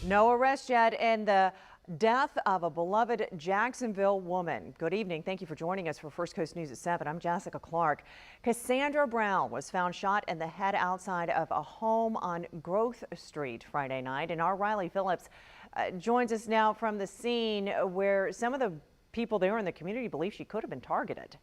No arrest yet in the death of a beloved Jacksonville woman. Good evening. Thank you for joining us for First Coast News at 7. I'm Jessica Clark. Cassandra Brown was found shot in the head outside of a home on Growth Street Friday night. And our Riley Phillips joins us now from the scene where some of the people there in the community believe she could have been targeted.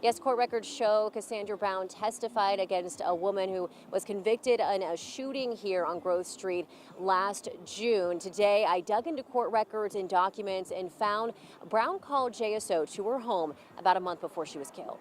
Yes, court records show Cassandra Brown testified against a woman who was convicted in a shooting here on Growth Street last June. Today, I dug into court records and documents and found Brown called JSO to her home about a month before she was killed.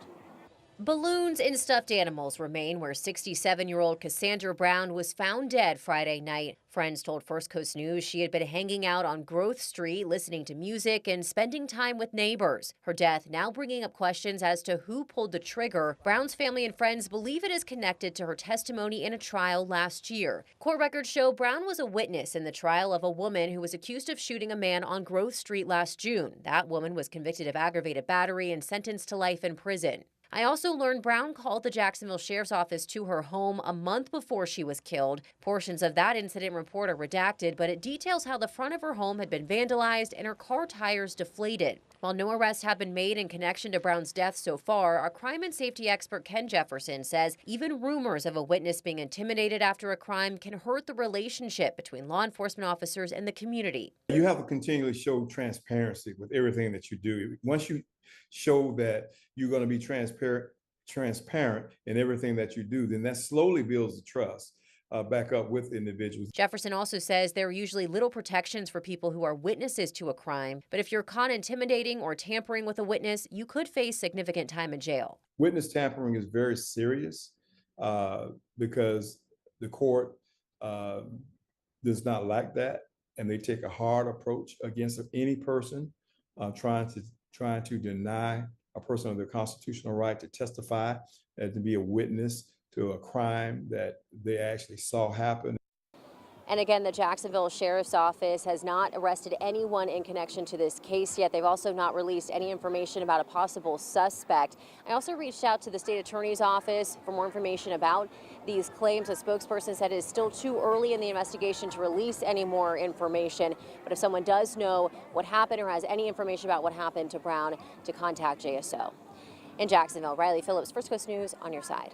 Balloons and stuffed animals remain where 67-year-old Cassandra Brown was found dead Friday night. Friends told First Coast News she had been hanging out on Growth Street, listening to music and spending time with neighbors. Her death now bringing up questions as to who pulled the trigger. Brown's family and friends believe it is connected to her testimony in a trial last year. Court records show Brown was a witness in the trial of a woman who was accused of shooting a man on Growth Street last June. That woman was convicted of aggravated battery and sentenced to life in prison. I also learned Brown called the Jacksonville Sheriff's Office to her home a month before she was killed. Portions of that incident report are redacted, but it details how the front of her home had been vandalized and her car tires deflated. While no arrests have been made in connection to Brown's death so far, our crime and safety expert Ken Jefferson says even rumors of a witness being intimidated after a crime can hurt the relationship between law enforcement officers and the community. You have to continually show transparency with everything that you do. Once you show that you're going to be transparent in everything that you do, then that slowly builds the trust back up with individuals. Jefferson also says there are usually little protections for people who are witnesses to a crime, but if you're caught intimidating or tampering with a witness, you could face significant time in jail. Witness tampering is very serious because the court does not like that, and they take a hard approach against any person trying to deny a person of their constitutional right to testify and to be a witness to a crime that they actually saw happen. And again, the Jacksonville Sheriff's Office has not arrested anyone in connection to this case yet. They've also not released any information about a possible suspect. I also reached out to the state attorney's office for more information about these claims. A spokesperson said it is still too early in the investigation to release any more information. But if someone does know what happened or has any information about what happened to Brown, to contact JSO. In Jacksonville, Riley Phillips, First Coast News, on your side.